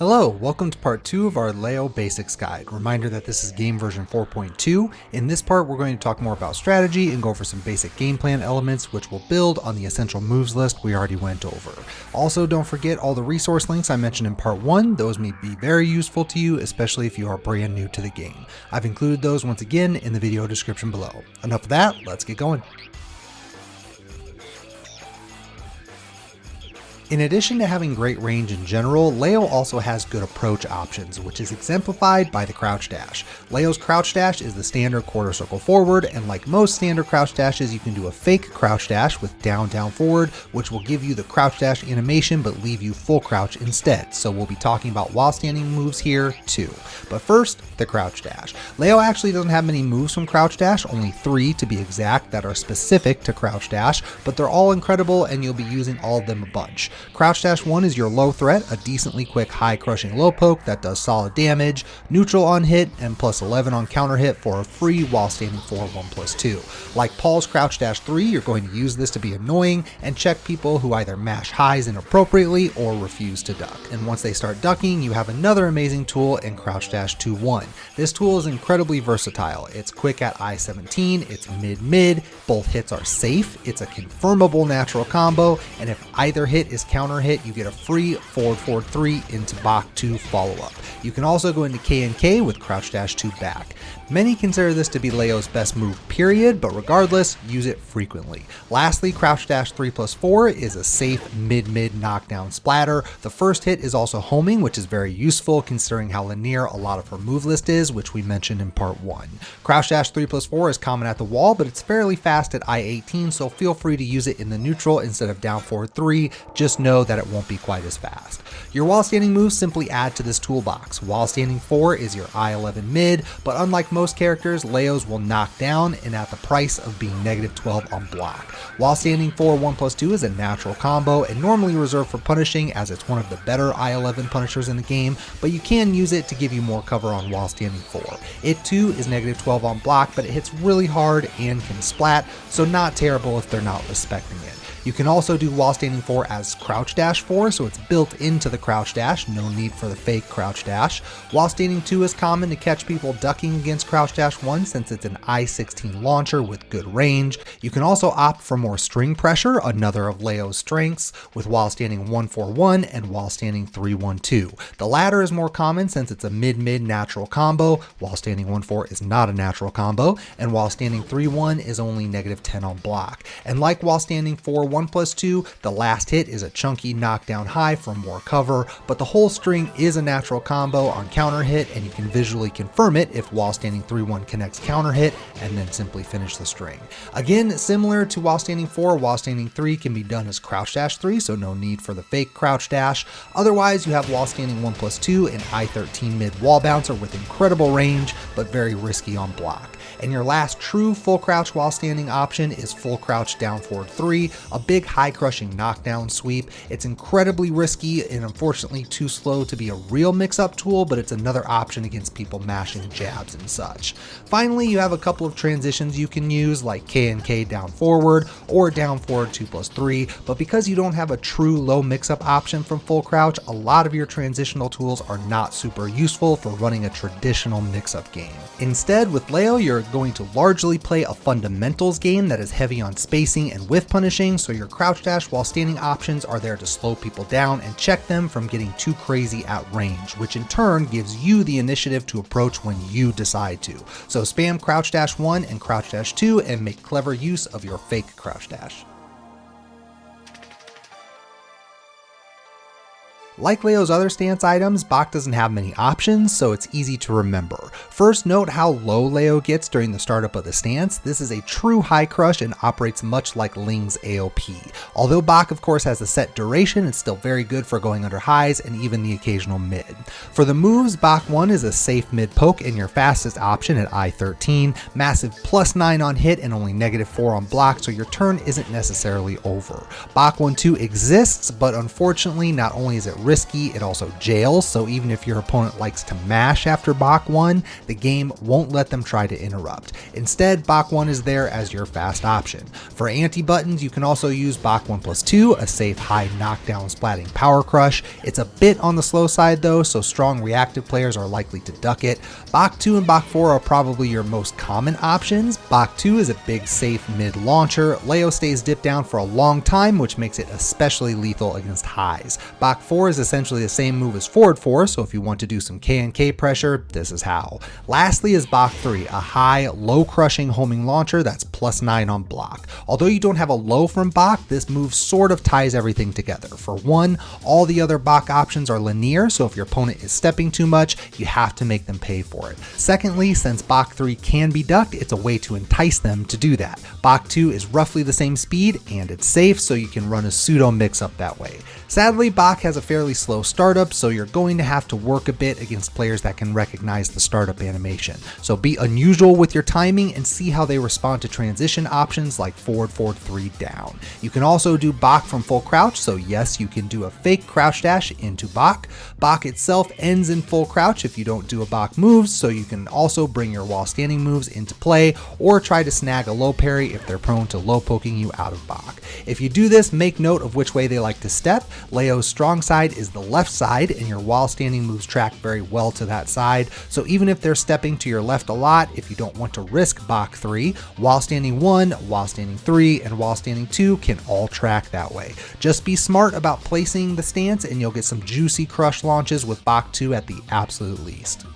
Hello, welcome to part 2 of our Leo Basics Guide. Reminder that this is game version 4.2. In this part, we're going to talk more about strategy and go over some basic game plan elements which will build on the essential moves list we already went over. Also, don't forget all the resource links I mentioned in part 1. Those may be very useful to you, especially if you are brand new to the game. I've included those once again in the video description below. Enough of that, let's get going. In addition to having great range in general, Leo also has good approach options, which is exemplified by the crouch dash. Leo's crouch dash is the standard quarter circle forward, and like most standard crouch dashes, you can do a fake crouch dash with down forward, which will give you the crouch dash animation but leave you full crouch instead. So we'll be talking about while standing moves here too. But first, the crouch dash. Leo actually doesn't have many moves from crouch dash, only 3 to be exact that are specific to crouch dash, but they're all incredible and you'll be using all of them a bunch. Crouch Dash 1 is your low threat, a decently quick high crushing low poke that does solid damage, neutral on hit, and plus 11 on counter hit for a free while standing 4 1+2. Like Paul's Crouch Dash 3, you're going to use this to be annoying and check people who either mash highs inappropriately or refuse to duck. And once they start ducking, you have another amazing tool in Crouch Dash 2-1. This tool is incredibly versatile. It's quick at I-17, it's mid-mid, both hits are safe, it's a confirmable natural combo, and if either hit is counter hit, you get a free forward 3 into Bach 2 follow-up. You can also go into K&K with Crouch Dash 2 back. Many consider this to be Leo's best move period, but regardless, use it frequently. Lastly, Crouch Dash 3+4 is a safe mid-mid knockdown splatter. The first hit is also homing, which is very useful considering how linear a lot of her move list is, which we mentioned in part 1. Crouch Dash 3+4 is common at the wall, but it's fairly fast at I-18, so feel free to use it in the neutral instead of down forward 3. Just know that it won't be quite as fast. Your while standing moves simply add to this toolbox. While standing 4 is your I-11 mid, but unlike most characters, Leo's will knock down and at the price of being -12 on block. While standing 4 1+2 is a natural combo and normally reserved for punishing as it's one of the better I-11 punishers in the game, but you can use it to give you more cover on while standing 4. It too is -12 on block, but it hits really hard and can splat, so not terrible if they're not respecting it. You can also do while standing 4 as Crouch Dash 4, so it's built into the Crouch Dash, no need for the fake Crouch Dash. While standing 2 is common to catch people ducking against Crouch Dash 1 since it's an I-16 launcher with good range. You can also opt for more string pressure, another of Leo's strengths, with while standing 1-4-1 and while standing 3-1-2. The latter is more common since it's a mid-mid natural combo, while standing 1-4 is not a natural combo, and while standing 3-1 is only -10 on block. And like while standing 4 1+2, the last hit is a chunky knockdown high for more cover, but the whole string is a natural combo on counter hit, and you can visually confirm it if while standing 3-1 connects counter hit and then simply finish the string. Again, similar to while standing 4, while standing 3 can be done as Crouch Dash 3, so no need for the fake Crouch Dash. Otherwise, you have while standing 1+2 and I-13 mid wall bouncer with incredible range, but very risky on block. And your last true full crouch while standing option is full crouch down forward 3, a big high crushing knockdown sweep. It's incredibly risky and unfortunately too slow to be a real mix-up tool, but it's another option against people mashing jabs and such. Finally, you have a couple of transitions you can use like K&K down forward or down forward 2+3, but because you don't have a true low mix-up option from full crouch, a lot of your transitional tools are not super useful for running a traditional mix-up game. Instead, with Leo, you're going to largely play a fundamentals game that is heavy on spacing and whiff punishing, so your crouch dash while standing options are there to slow people down and check them from getting too crazy at range, which in turn gives you the initiative to approach when you decide to. So spam Crouch Dash 1 and Crouch Dash 2 and make clever use of your fake Crouch Dash. Like Leo's other stance items, Bach doesn't have many options, so it's easy to remember. First, note how low Leo gets during the startup of the stance. This is a true high crush and operates much like Ling's AOP. Although Bach of course has a set duration, it's still very good for going under highs and even the occasional mid. For the moves, Bach 1 is a safe mid poke and your fastest option at I-13, massive +9 on hit and only -4 on block, so your turn isn't necessarily over. Bach 1-2 exists, but unfortunately not only is it risky risky, it also jails, so even if your opponent likes to mash after Bach 1, the game won't let them try to interrupt. Instead, Bach 1 is there as your fast option. For anti-buttons, you can also use Bach 1+2, a safe high knockdown splatting power crush. It's a bit on the slow side though, so strong reactive players are likely to duck it. Bach 2 and Bach 4 are probably your most common options. Bach 2 is a big safe mid launcher. Leo stays dipped down for a long time, which makes it especially lethal against highs. Bach 4 is essentially the same move as forward 4, so if you want to do some K&K pressure, this is how. Lastly is Bach 3, a high, low crushing homing launcher that's +9 on block. Although you don't have a low from Bach, this move sort of ties everything together. For one, all the other Bach options are linear, so if your opponent is stepping too much, you have to make them pay for it. Secondly, since Bach 3 can be ducked, it's a way to entice them to do that. Bach 2 is roughly the same speed, and it's safe, so you can run a pseudo mix-up that way. Sadly, Bach has a fairly slow startup, so you're going to have to work a bit against players that can recognize the startup animation. So be unusual with your timing and see how they respond to transition options like forward 3 down. You can also do Bach from full crouch, so yes, you can do a fake crouch dash into Bach. Bach itself ends in full crouch if you don't do a Bach move, so you can also bring your while standing moves into play or try to snag a low parry if they're prone to low poking you out of Bach. If you do this, make note of which way they like to step. Leo's strong side is the left side, and your while standing moves track very well to that side, so even if they're stepping to your left a lot, if you don't want to risk Bach 3, while standing 1, while standing 3, and while standing 2 can all track that way. Just be smart about placing the stance and you'll get some juicy crush launches with Bach 2 at the absolute least.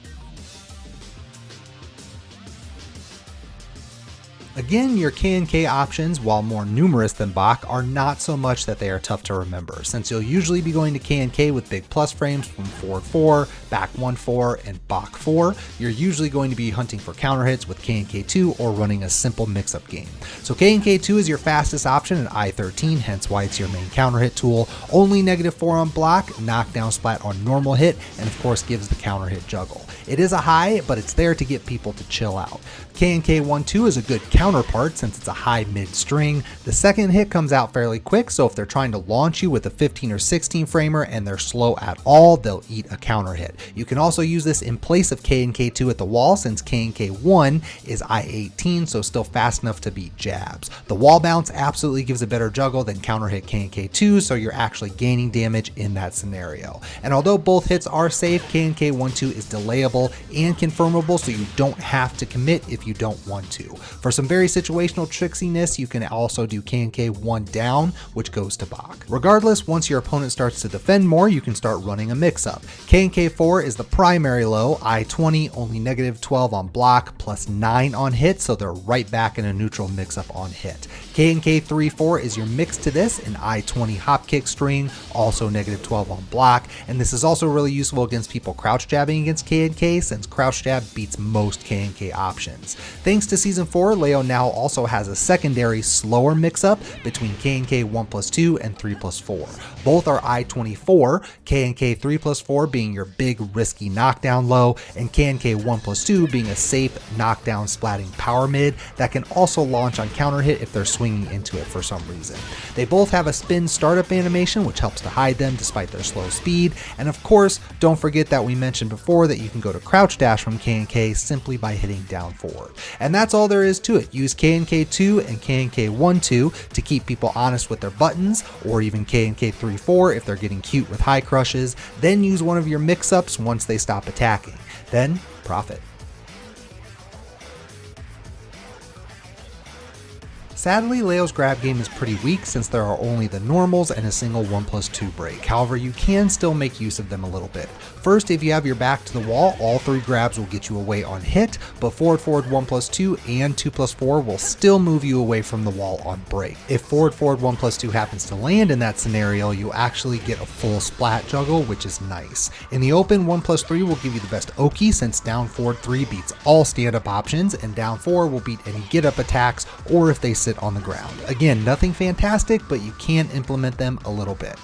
Again, your K&K options, while more numerous than Bach, are not so much that they are tough to remember, since you'll usually be going to K&K with big plus frames from forward 4, back 1-4, and Bach 4. You're usually going to be hunting for counter hits with K&K 2 or running a simple mix-up game. So K&K 2 is your fastest option at I-13, hence why it's your main counter hit tool. Only -4 on block, knockdown splat on normal hit, and of course gives the counter hit juggle. It is a high, but it's there to get people to chill out. K&K 1-2 is a good counterpart since it's a high mid string. The second hit comes out fairly quick, so if they're trying to launch you with a 15 or 16 framer and they're slow at all, they'll eat a counter hit. You can also use this in place of K&K 2 at the wall, since K&K 1 is I-18, so still fast enough to beat jabs. The wall bounce absolutely gives a better juggle than counter hit K&K 2, so you're actually gaining damage in that scenario. And although both hits are safe, K&K 1-2 is delayable and confirmable, so you don't have to commit if you don't want to. For some very situational tricksiness, you can also do K&K 1 down, which goes to Bach. Regardless, once your opponent starts to defend more, you can start running a mix-up. K&K 4 is the primary low, I-20, only -12 on block, +9 on hit, so they're right back in a neutral mix-up on hit. K&K 3-4 is your mix to this, an I-20 hop kick string, also -12 on block, and this is also really useful against people crouch jabbing against K&K, since crouch jab beats most K&K options. Thanks to Season 4, Leo now also has a secondary, slower mix-up between K&K 1+2 and 3+4. Both are I-24, K&K 3+4 being your big, risky knockdown low, and K&K 1+2 being a safe, knockdown splatting power mid that can also launch on counter hit if they're swinging into it for some reason. They both have a spin startup animation, which helps to hide them despite their slow speed, and of course, don't forget that we mentioned before that you can go to crouch dash from K&K simply by hitting down forward. And that's all there is to it. Use K&K 2 and K&K 1-2 to keep people honest with their buttons, or even K&K 3-4 if they're getting cute with high crushes, then use one of your mix-ups once they stop attacking. Then, profit. Sadly, Leo's grab game is pretty weak since there are only the normals and a single 1+2 break. However, you can still make use of them a little bit. First, if you have your back to the wall, all 3 grabs will get you away on hit, but forward 1+2 and 2+4 will still move you away from the wall on break. If forward 1+2 happens to land in that scenario, you'll actually get a full splat juggle, which is nice. In the open, 1+3 will give you the best Oki since down forward 3 beats all stand-up options, and down 4 will beat any get-up attacks or if they sit on the ground. Again, nothing fantastic, but you can implement them a little bit.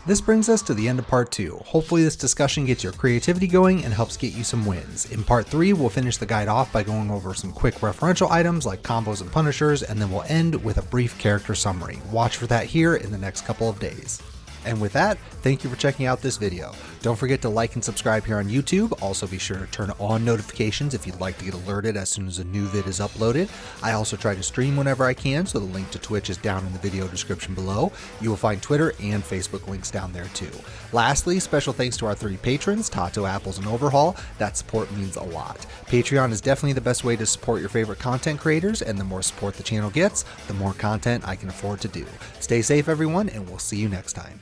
This brings us to the end of part 2. Hopefully this discussion gets your creativity going and helps get you some wins. In part 3, we'll finish the guide off by going over some quick referential items like combos and punishers, and then we'll end with a brief character summary. Watch for that here in the next couple of days. And with that, thank you for checking out this video. Don't forget to like and subscribe here on YouTube. Also be sure to turn on notifications if you'd like to get alerted as soon as a new vid is uploaded. I also try to stream whenever I can, so the link to Twitch is down in the video description below. You will find Twitter and Facebook links down there too. Lastly, special thanks to our 3 patrons, Tato, Apples, and Overhaul. That support means a lot. Patreon is definitely the best way to support your favorite content creators, and the more support the channel gets, the more content I can afford to do. Stay safe everyone, and we'll see you next time.